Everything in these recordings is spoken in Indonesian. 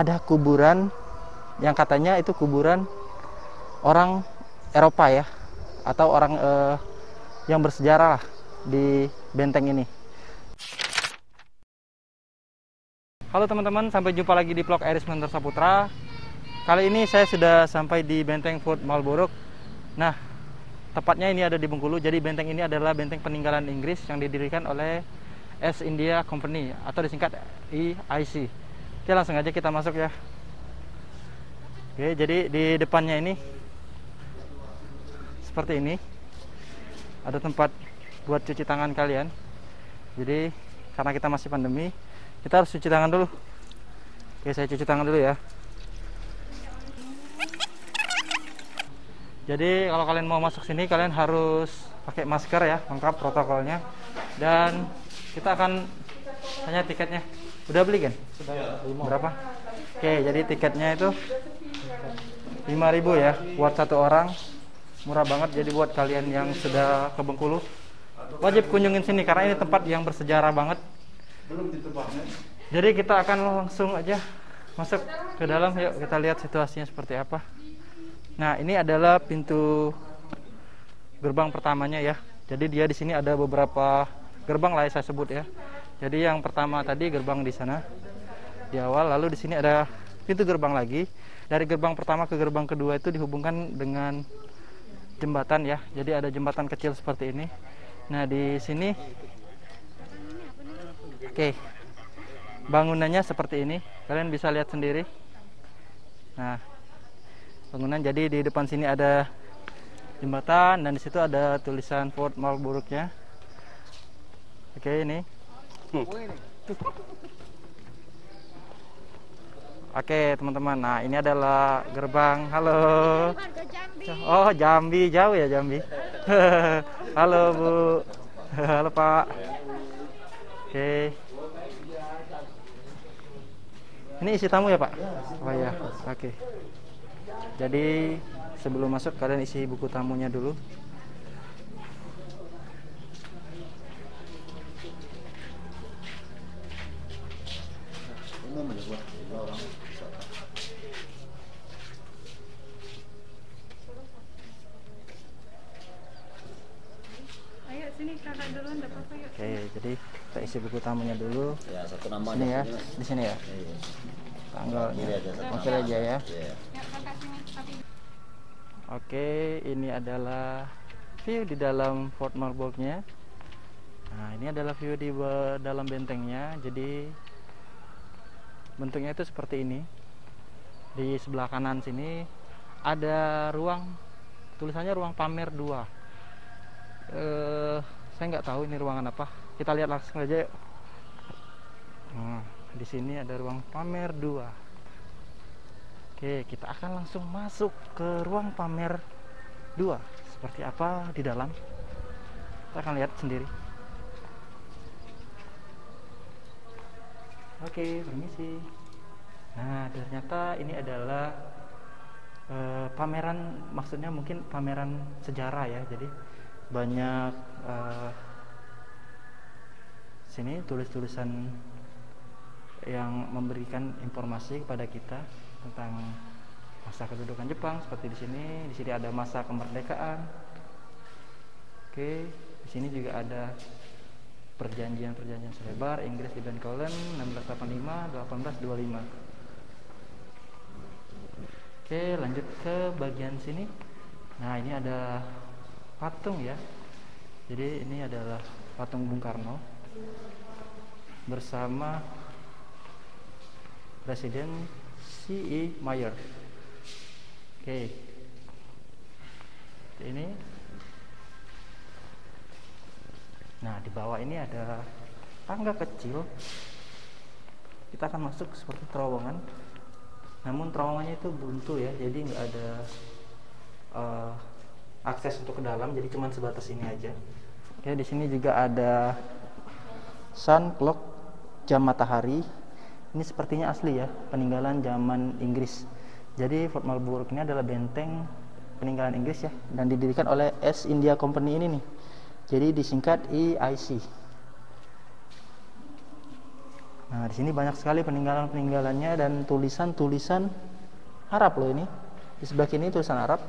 ada kuburan yang katanya itu kuburan orang Eropa ya, atau orang yang bersejarah lah di benteng ini. Halo teman-teman, sampai jumpa lagi di vlog Aris Mentor Saputra. Kali ini saya sudah sampai di benteng Fort Marlborough. Nah, tepatnya ini ada di Bengkulu. Jadi benteng ini adalah benteng peninggalan Inggris yang didirikan oleh East India Company atau disingkat EIC. Oke, langsung aja kita masuk ya. Oke, jadi di depannya ini seperti ini. Ada tempat buat cuci tangan kalian. Jadi karena kita masih pandemi, kita harus cuci tangan dulu. Oke, saya cuci tangan dulu ya. Jadi kalau kalian mau masuk sini, kalian harus pakai masker ya, lengkap protokolnya. Dan kita akan tanya tiketnya. Udah beli kan? Sudah. Berapa? Oke, jadi tiketnya itu 5.000 ya, buat satu orang. Murah banget. Jadi buat kalian yang sudah ke Bengkulu, wajib kunjungin sini karena ini tempat yang bersejarah banget. Jadi kita akan langsung aja masuk ke dalam. Yuk kita lihat situasinya seperti apa. Nah, ini adalah pintu gerbang pertamanya ya. Jadi dia di sini ada beberapa gerbang lah saya sebut ya. Jadi yang pertama tadi gerbang di sana di awal, lalu di sini ada pintu gerbang lagi. Dari gerbang pertama ke gerbang kedua itu dihubungkan dengan jembatan ya. Jadi ada jembatan kecil seperti ini. Nah, di sini oke, bangunannya seperti ini. Kalian bisa lihat sendiri. Nah, bangunan, jadi di depan sini ada jembatan dan di situ ada tulisan Fort Marlborough-nya. Oke, ini. Oke, teman-teman. Nah, ini adalah gerbang. Halo. Oh, Jambi, jauh ya Jambi. Halo, Bu. Halo, Pak. Oke. Ini isi tamu ya, Pak? Oh ya, oke. Jadi sebelum masuk kalian isi buku tamunya dulu. Ayo sini kakak duluan, enggak apa-apa yuk. Oke, jadi kita isi buku tamunya dulu. Ya, satu nama Sini ya, di sini ya. Iya. Tanggalnya. Pilih aja satu Oke nama. aja ya. Iya. Ya kakak sini tapi Oke, ini adalah view di dalam Fort Marlborough-nya. Nah, ini adalah view di dalam bentengnya. Jadi bentuknya itu seperti ini. Di sebelah kanan sini ada ruang, tulisannya ruang pamer 2. Saya nggak tahu ini ruangan apa. Kita lihat langsung aja yuk. Nah, di sini ada ruang pamer 2. Oke, kita akan langsung masuk ke ruang pamer 2. Seperti apa di dalam, kita akan lihat sendiri. Oke, permisi. Nah, ternyata ini adalah pameran, maksudnya mungkin pameran sejarah ya. Jadi banyak sini tulis-tulisan yang memberikan informasi kepada kita tentang masa kedudukan Jepang seperti di sini. Di sini ada masa kemerdekaan. Oke, di sini juga ada perjanjian-perjanjian selebar Inggris di Bencoolen 1685-1825. Oke, lanjut ke bagian sini. Nah, ini ada patung ya. Jadi ini adalah patung Bung Karno bersama Presiden C.E. Mayer. Oke. Ini. Nah, di bawah ini ada tangga kecil. Kita akan masuk seperti terowongan. Namun terowongannya itu buntu ya, jadi nggak ada akses untuk ke dalam, jadi cuma sebatas ini aja. Oke, di sini juga ada sun clock, jam matahari. Ini sepertinya asli ya, peninggalan zaman Inggris. Jadi Fort Marlborough ini adalah benteng peninggalan Inggris ya, dan didirikan oleh East India Company ini nih. Jadi disingkat EIC. Nah, di sini banyak sekali peninggalan-peninggalannya dan tulisan-tulisan Arab loh ini. Di sebelah kiri tulisan Arab.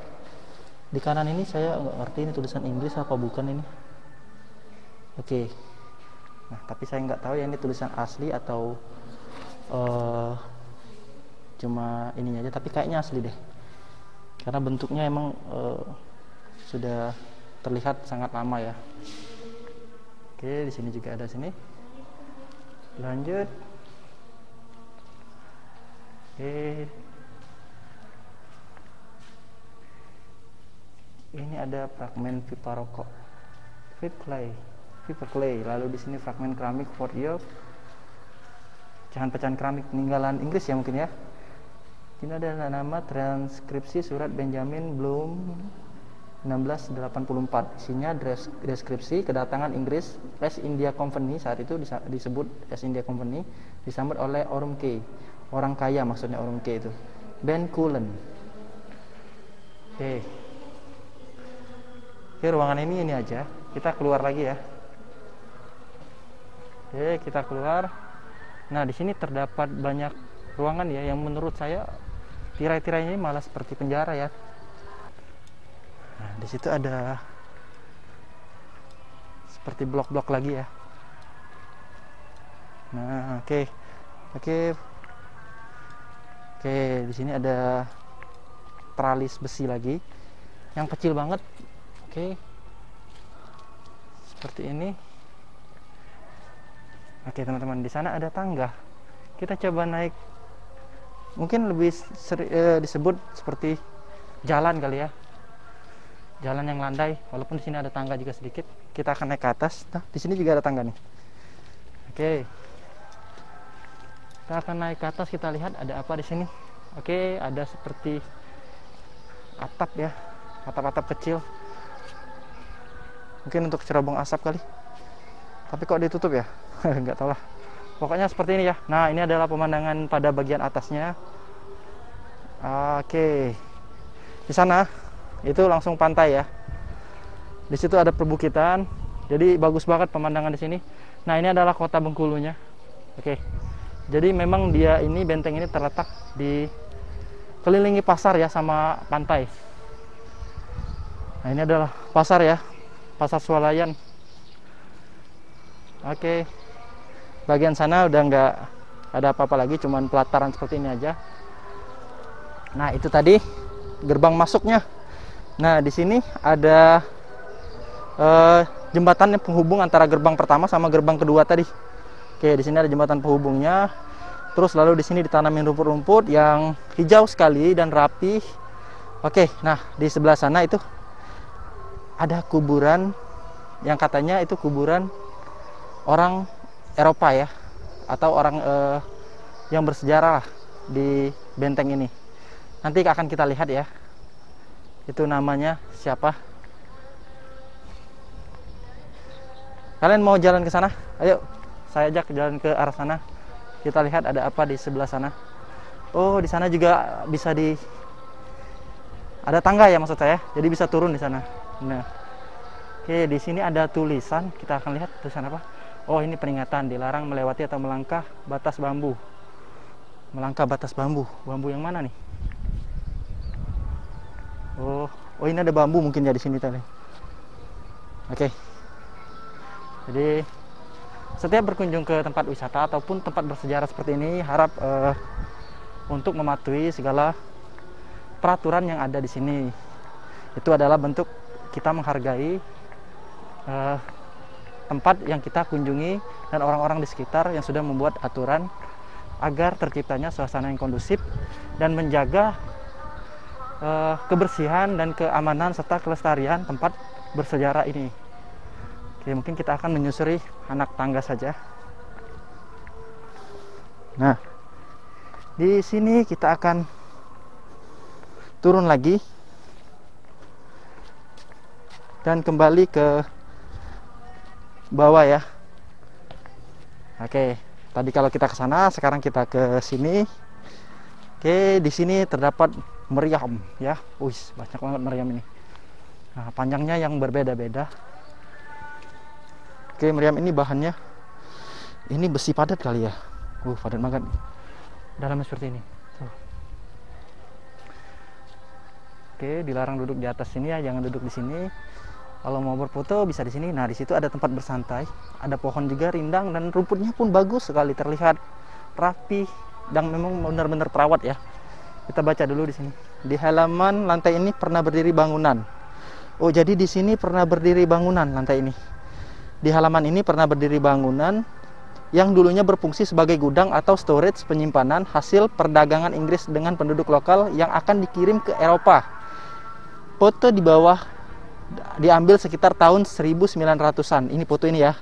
Di kanan ini saya nggak ngerti ini tulisan Inggris apa bukan ini. Oke. Nah, tapi saya nggak tahu ya ini tulisan asli atau cuma ininya aja, tapi kayaknya asli deh. Karena bentuknya emang sudah terlihat sangat lama ya. Oke, di sini juga ada sini. Lanjut. Oke. Ini ada fragmen pipa rokok. Paper clay. Lalu di sini fragmen keramik Fort York. Pecahan-pecahan keramik peninggalan Inggris ya mungkin ya. Ini ada nama transkripsi surat Benjamin Bloom 1684. Isinya deskripsi kedatangan Inggris West India Company, saat itu disebut West India Company, disambut oleh Urumqi, orang kaya maksudnya Urumqi itu, Ben Cullen. Oke, ruangan ini aja. Kita keluar lagi ya. Oke, kita keluar. Nah, di sini terdapat banyak ruangan ya, yang menurut saya tirai-tirainya malah seperti penjara ya. Nah, di situ ada seperti blok-blok lagi ya. Nah, oke, di sini ada teralis besi lagi, yang kecil banget. Oke, seperti ini. Oke teman-teman, di sana ada tangga. Kita coba naik. Mungkin lebih disebut seperti jalan kali ya. Jalan yang landai, walaupun di sini ada tangga juga sedikit. Kita akan naik ke atas. Nah, di sini juga ada tangga nih. Oke. Kita akan naik ke atas, kita lihat ada apa di sini. Oke, ada seperti atap ya. Atap-atap kecil. Mungkin untuk cerobong asap kali. Tapi kok ditutup ya? Enggak tahu lah. Pokoknya seperti ini ya. Nah, ini adalah pemandangan pada bagian atasnya. Oke. Di sana itu langsung pantai ya. Di situ ada perbukitan. Jadi bagus banget pemandangan di sini. Nah, ini adalah kota Bengkulunya. Oke. Jadi memang dia ini, benteng ini terletak di kelilingi pasar ya sama pantai. Nah, ini adalah pasar ya. Pasar Swalayan. Oke. Bagian sana udah nggak ada apa-apa lagi, cuman pelataran seperti ini aja. Nah, itu tadi gerbang masuknya. Nah, di sini ada jembatan yang penghubung antara gerbang pertama sama gerbang kedua tadi. Oke, di sini ada jembatan penghubungnya. Terus lalu di sini ditanamin rumput-rumput yang hijau sekali dan rapi. Oke, nah di sebelah sana itu ada kuburan yang katanya itu kuburan orang Eropa ya, atau orang yang bersejarah lah di benteng ini. Nanti akan kita lihat ya. Itu namanya siapa? Kalian mau jalan ke sana? Ayo, saya ajak jalan ke arah sana. Kita lihat ada apa di sebelah sana. Oh, di sana juga bisa ada tangga ya maksud saya. Jadi bisa turun di sana. Nah, oke, di sini ada tulisan. Kita akan lihat tulisan apa. Oh, ini peringatan dilarang melewati atau melangkah batas bambu. Melangkah batas bambu. Bambu yang mana nih? Oh, ini ada bambu mungkin ya di sini tadi. Oke. Jadi setiap berkunjung ke tempat wisata ataupun tempat bersejarah seperti ini, harap untuk mematuhi segala peraturan yang ada di sini. Itu adalah bentuk kita menghargai tempat yang kita kunjungi dan orang-orang di sekitar yang sudah membuat aturan agar terciptanya suasana yang kondusif dan menjaga kebersihan dan keamanan serta kelestarian tempat bersejarah ini. Oke, mungkin kita akan menyusuri anak tangga saja. Nah, di sini kita akan turun lagi dan kembali ke bawah ya. Oke, tadi kalau kita ke sana, sekarang kita ke sini. Oke, di sini terdapat meriam ya. Wih, banyak banget meriam ini. Nah, panjangnya yang berbeda-beda. Oke, meriam ini bahannya ini besi padat kali ya. Padat banget. Dalamnya seperti ini. Tuh. Oke, dilarang duduk di atas sini ya, jangan duduk di sini. Kalau mau berfoto bisa di sini. Nah, di situ ada tempat bersantai, ada pohon juga rindang dan rumputnya pun bagus sekali, terlihat rapi dan memang benar-benar terawat ya. Kita baca dulu di sini. Di halaman lantai ini pernah berdiri bangunan. Oh, jadi di sini pernah berdiri bangunan lantai ini. Di halaman ini pernah berdiri bangunan yang dulunya berfungsi sebagai gudang atau storage penyimpanan hasil perdagangan Inggris dengan penduduk lokal yang akan dikirim ke Eropa. Foto di bawah diambil sekitar tahun 1900-an. Ini foto ini ya.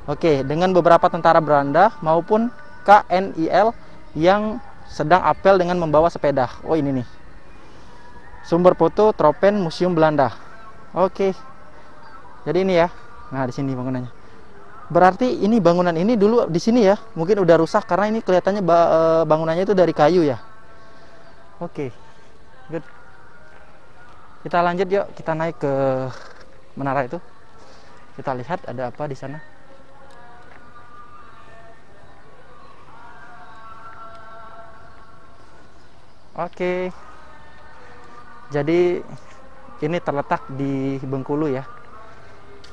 Oke, dengan beberapa tentara Belanda maupun KNIL yang sedang apel dengan membawa sepeda. Oh, ini nih. Sumber foto Tropen Museum Belanda. Oke. Jadi ini ya. Nah, di sini bangunannya. Berarti ini bangunan ini dulu di sini ya. Mungkin udah rusak karena ini kelihatannya bangunannya itu dari kayu ya. Oke. Good. Kita lanjut yuk, kita naik ke menara itu. Kita lihat ada apa di sana. Oke. Jadi ini terletak di Bengkulu ya.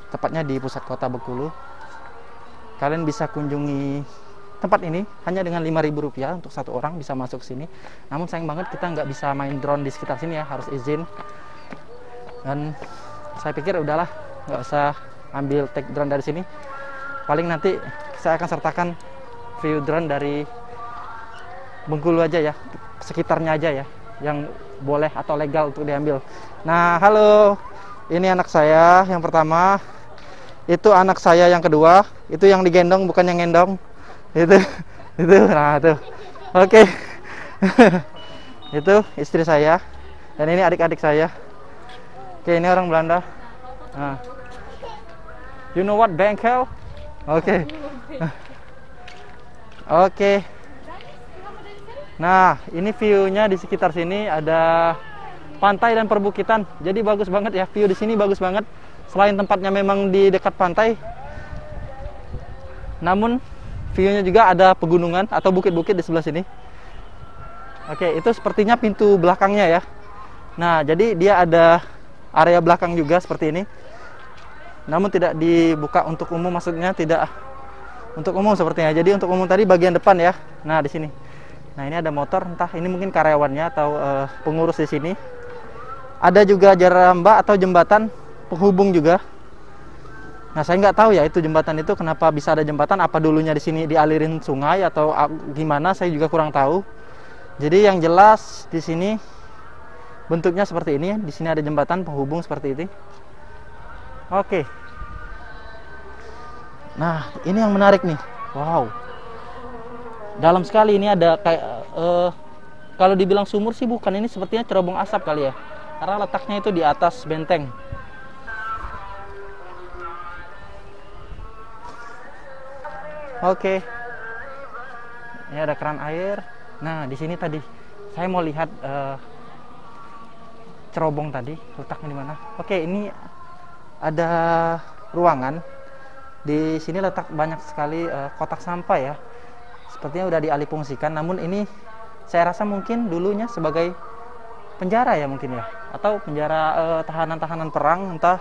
Tepatnya di pusat kota Bengkulu. Kalian bisa kunjungi tempat ini hanya dengan Rp5.000 untuk satu orang bisa masuk sini. Namun sayang banget kita nggak bisa main drone di sekitar sini ya, harus izin. Dan saya pikir udahlah, nggak usah ambil take drone dari sini. Paling nanti saya akan sertakan view drone dari Bengkulu aja ya, sekitarnya aja ya, yang boleh atau legal untuk diambil. Nah, halo, ini anak saya yang pertama, itu anak saya yang kedua, itu yang digendong bukan yang ngendong, itu, nah itu, oke, itu istri saya, dan ini adik-adik saya. Oke, ini orang Belanda. Nah. You know what bengkel? Oke. Oke. Nah, ini view-nya di sekitar sini ada pantai dan perbukitan. Jadi bagus banget ya, view di sini bagus banget. Selain tempatnya memang di dekat pantai, namun view-nya juga ada pegunungan atau bukit-bukit di sebelah sini. Oke, itu sepertinya pintu belakangnya ya. Nah, jadi dia ada area belakang juga seperti ini, namun tidak dibuka untuk umum, maksudnya tidak untuk umum sepertinya. Jadi untuk umum tadi bagian depan ya. Nah, di sini. Nah, ini ada motor, entah ini mungkin karyawannya atau pengurus di sini. Ada juga jaramba atau jembatan penghubung juga. Nah, saya nggak tahu ya itu jembatan itu kenapa bisa ada jembatan, apa dulunya di sini dialirin sungai atau gimana, saya juga kurang tahu. Jadi yang jelas di sini bentuknya seperti ini. Di sini ada jembatan penghubung seperti ini. Oke. Nah, ini yang menarik nih. Wow. Dalam sekali, ini ada kayak kalau dibilang sumur sih bukan, ini sepertinya cerobong asap kali ya. Karena letaknya itu di atas benteng. Oke. Ini ada keran air. Nah, di sini tadi saya mau lihat cerobong tadi letaknya di mana. Oke, ini ada ruangan. Di sini letak banyak sekali kotak sampah ya. Sepertinya udah dialihfungsikan, namun ini saya rasa mungkin dulunya sebagai penjara ya mungkin ya, atau penjara tahanan-tahanan perang, entah.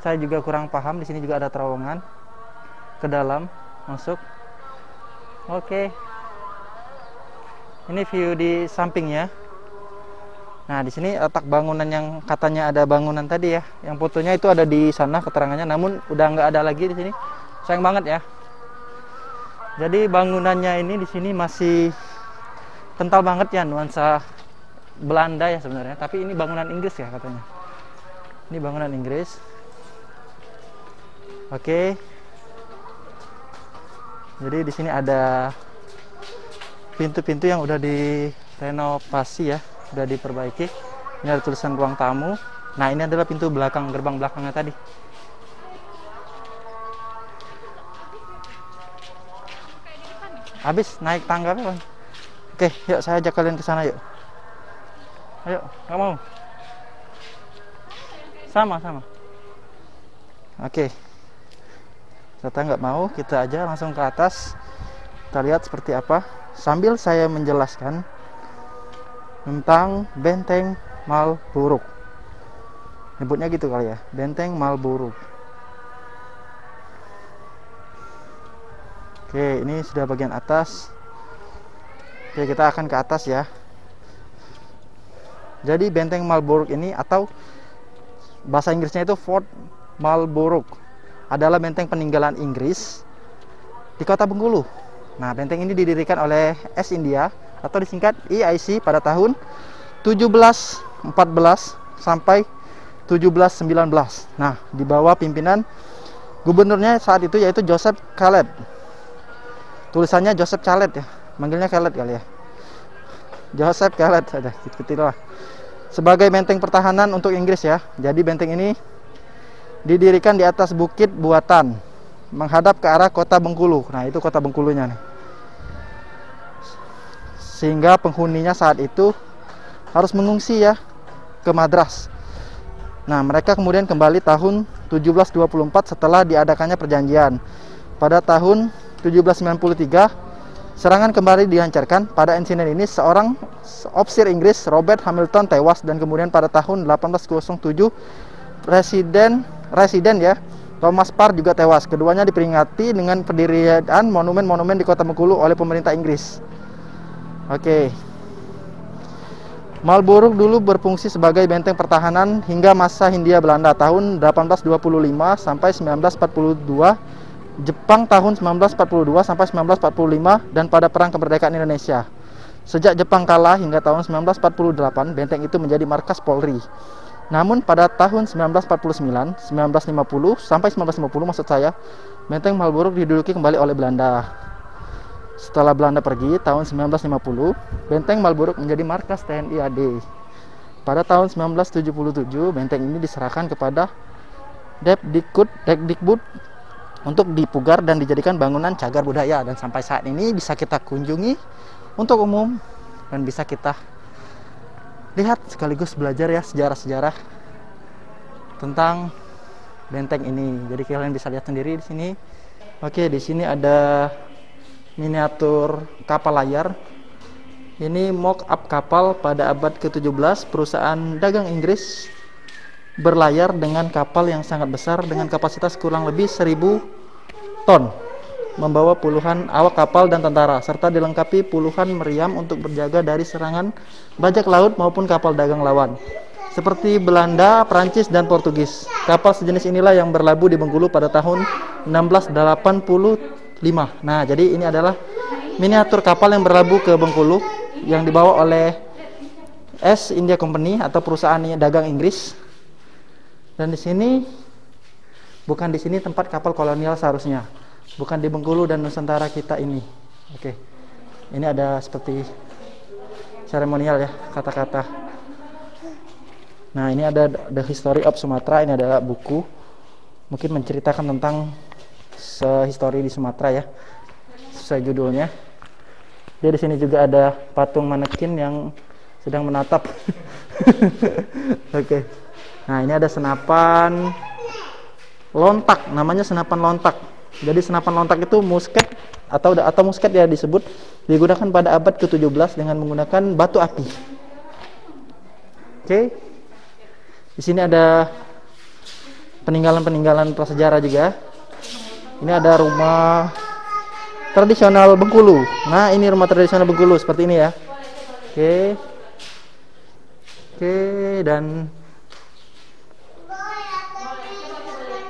Saya juga kurang paham. Di sini juga ada terowongan ke dalam masuk. Oke. Ini view di sampingnya. Nah, di sini letak bangunan yang katanya ada bangunan tadi ya. Yang fotonya itu ada di sana keterangannya, namun udah nggak ada lagi di sini. Sayang banget ya. Jadi bangunannya ini di sini masih kental banget ya nuansa Belanda ya sebenarnya. Tapi ini bangunan Inggris ya katanya. Ini bangunan Inggris. Oke. Jadi di sini ada pintu-pintu yang udah direnovasi ya. Sudah diperbaiki. Ini ada tulisan ruang tamu. Nah, ini adalah pintu belakang, gerbang belakangnya tadi. Habis naik tangga kan? Oke, yuk saya ajak kalian ke sana yuk. Ayo, nggak mau? Sama. Oke. Ternyata nggak mau, kita aja langsung ke atas. Kita lihat seperti apa sambil saya menjelaskan tentang Benteng Marlborough. Nyebutnya gitu kali ya, Benteng Marlborough. Oke, ini sudah bagian atas. Oke, kita akan ke atas ya. Jadi Benteng Marlborough ini, atau bahasa Inggrisnya itu Fort Marlborough, adalah benteng peninggalan Inggris di kota Bengkulu. Nah, benteng ini didirikan oleh East India atau disingkat EIC pada tahun 1714 sampai 1719. Nah, di bawah pimpinan gubernurnya saat itu yaitu Joseph Caled. Tulisannya Joseph Caled ya, manggilnya Caled kali ya. Joseph Caled ada itulah. Sebagai benteng pertahanan untuk Inggris ya. Jadi benteng ini didirikan di atas bukit buatan menghadap ke arah kota Bengkulu. Nah, itu kota Bengkulunya nih. Sehingga penghuninya saat itu harus mengungsi ya ke Madras. Nah, mereka kemudian kembali tahun 1724 setelah diadakannya perjanjian. Pada tahun 1793 serangan kembali dilancarkan. Pada insiden ini seorang ofisir Inggris, Robert Hamilton, tewas, dan kemudian pada tahun 1807 residen ya Thomas Parr juga tewas. Keduanya diperingati dengan pendirian monumen-monumen di kota Bengkulu oleh pemerintah Inggris. Oke. Marlborough dulu berfungsi sebagai benteng pertahanan hingga masa Hindia Belanda tahun 1825 sampai 1942, Jepang tahun 1942 sampai 1945, dan pada Perang Kemerdekaan Indonesia. Sejak Jepang kalah hingga tahun 1948, benteng itu menjadi markas Polri. Namun pada tahun 1949, 1950 sampai 1950 maksud saya, benteng Marlborough diduduki kembali oleh Belanda. Setelah Belanda pergi tahun 1950, benteng Marlborough menjadi markas TNI AD. Pada tahun 1977, benteng ini diserahkan kepada Depdikbud untuk dipugar dan dijadikan bangunan cagar budaya, dan sampai saat ini bisa kita kunjungi untuk umum dan bisa kita lihat sekaligus belajar ya sejarah-sejarah tentang benteng ini. Jadi kalian bisa lihat sendiri di sini. Oke, di sini ada miniatur kapal layar. Ini mock-up kapal pada abad ke-17. Perusahaan dagang Inggris berlayar dengan kapal yang sangat besar dengan kapasitas kurang lebih 1000 ton, membawa puluhan awak kapal dan tentara, serta dilengkapi puluhan meriam untuk berjaga dari serangan bajak laut maupun kapal dagang lawan seperti Belanda, Prancis, dan Portugis. Kapal sejenis inilah yang berlabuh di Bengkulu pada tahun 1685. Nah, jadi ini adalah miniatur kapal yang berlabuh ke Bengkulu yang dibawa oleh East India Company atau perusahaan dagang Inggris. Dan di sini, bukan di sini tempat kapal kolonial seharusnya, bukan di Bengkulu dan Nusantara kita ini. Oke, ini ada seperti seremonial ya, kata-kata. Nah, ini ada The History of Sumatra. Ini adalah buku, mungkin menceritakan tentang sehistori di Sumatera ya, sesuai judulnya. Jadi di sini juga ada patung manekin yang sedang menatap. Oke. Nah, ini ada senapan lontak, namanya senapan lontak. Jadi senapan lontak itu musket atau musket ya disebut, digunakan pada abad ke-17 dengan menggunakan batu api. Oke. Di sini ada peninggalan-peninggalan prasejarah juga. Ini ada rumah tradisional Bengkulu. Nah, ini rumah tradisional Bengkulu seperti ini ya. Oke. Oke, dan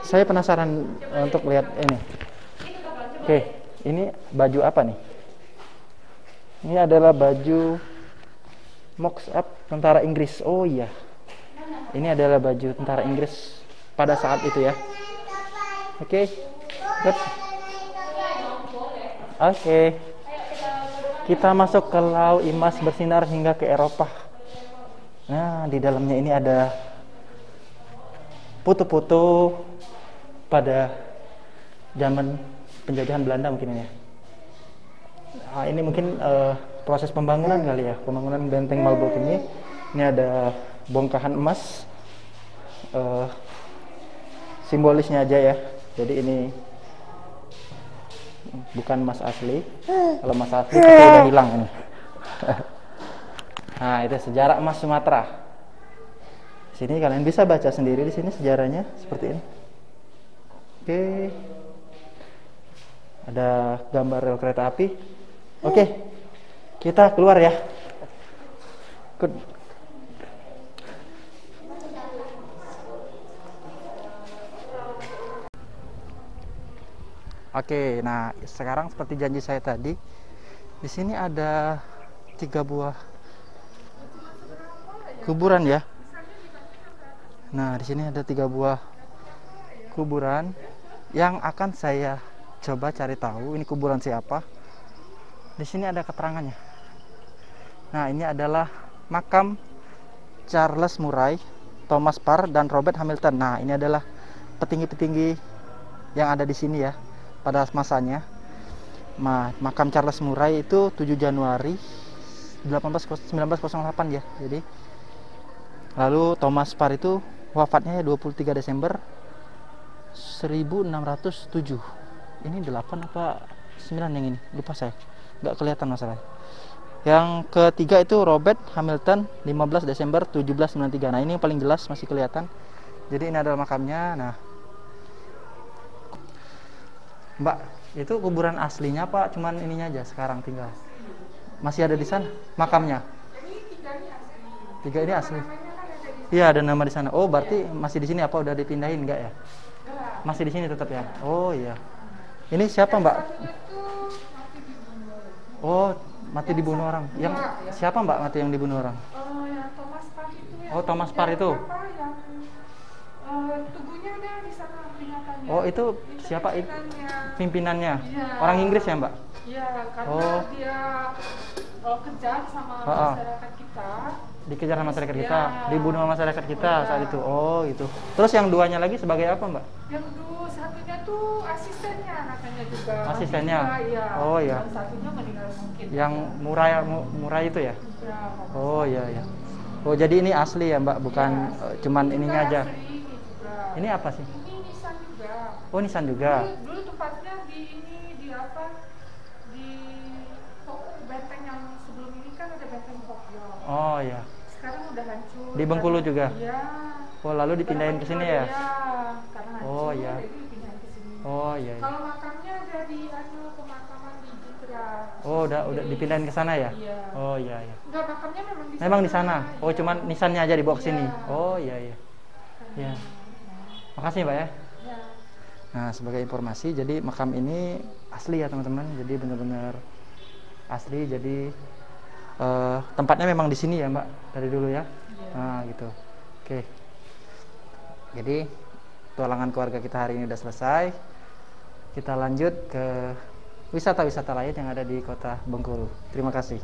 saya penasaran untuk lihat ini. Oke, ini baju apa nih? Ini adalah baju mock-up tentara Inggris. Oh iya, ini adalah baju tentara Inggris pada saat itu ya. Oke, good. Oke, kita masuk ke Laut Imas bersinar hingga ke Eropa. Nah, di dalamnya ini ada foto-foto pada zaman penjajahan Belanda mungkin ya. Nah, ini mungkin proses pembangunan kali ya, pembangunan benteng Marlborough ini. Ini ada bongkahan emas, simbolisnya aja ya. Jadi ini bukan emas asli. Kalau emas asli pasti udah hilang ini. Nah, itu sejarah emas Sumatera. Sini kalian bisa baca sendiri di sini sejarahnya seperti ini. Oke. Ada gambar rel kereta api. Oke. Kita keluar ya. Oke, nah sekarang seperti janji saya tadi, di sini ada 3 buah kuburan ya. Nah, di sini ada 3 buah kuburan yang akan saya coba cari tahu ini kuburan siapa. Di sini ada keterangannya. Nah, ini adalah makam Charles Murray, Thomas Parr, dan Robert Hamilton. Nah, ini adalah petinggi-petinggi yang ada di sini ya pada masanya. Makam Charles Murray itu 7 Januari 1908 ya. Jadi lalu Thomas Parr itu wafatnya 23 Desember 1607. Ini 8 apa 9 yang ini? Lupa saya. Nggak kelihatan masalahnya. Yang ketiga itu Robert Hamilton 15 Desember 1793. Nah, ini yang paling jelas masih kelihatan. Jadi ini adalah makamnya. Nah, Mbak, itu kuburan aslinya Pak, cuman ininya aja sekarang tinggal. Masih ada di sana makamnya. Tiga ini asli. Iya, ada nama di sana. Oh, berarti masih di sini apa udah dipindahin enggak ya? Masih di sini tetap ya. Oh iya. Ini siapa Mbak? Oh, mati dibunuh orang. Yang siapa Mbak mati yang dibunuh orang? Ya Thomas Parr itu ya. Oh, Thomas Parr itu. Tubuhnya ada di sana peringatannya. Oh, itu siapa itu? Pimpinannya. Iya. Orang Inggris ya, Mbak? Iya, karena dia kejar sama masyarakat kita. Dikejar sama masyarakat Ya. kita, dibunuh sama masyarakat kita saat itu. Oh, itu. Terus yang duanya lagi sebagai apa, Mbak? Yang satunya tuh asistennya katanya juga. Asistennya? Iya. Oh, iya. Yang satunya meninggal mungkin. Yang murah itu ya? Ya, Oh, iya iya. Oh, jadi ini asli ya, Mbak, bukan cuman ininya aja. asli juga. Ini apa sih? Ini nisan juga. Oh, nisan juga. Dulu tempatnya di apa? Di benteng yang sebelum ini kan ada benteng Pokyong. Oh, iya. Sekarang udah hancur. Di Bengkulu juga? Iya. Oh, lalu dipindahin ke sini ya? Iya, karena hancur. Oh, iya. Jadi dipindahin ke sini. Oh, iya. Iya. Kalau makamnya ada di pemakaman di Jitra. Oh, udah dipindahin ke sana ya? Iya. Oh, iya iya. Enggak, makamnya memang di sana. Memang di sana. Oh, Iya. cuman nisannya aja dibawa ke sini. Iya. Oh, iya iya. Iya. Makasih, Mbak ya. Iya. Nah, sebagai informasi, jadi makam ini asli ya teman-teman. Jadi benar-benar asli. Jadi tempatnya memang di sini ya Mbak dari dulu ya. Iya. Nah, gitu. Oke. Jadi petualangan keluarga kita hari ini udah selesai. Kita lanjut ke wisata-wisata lain yang ada di Kota Bengkulu. Terima kasih.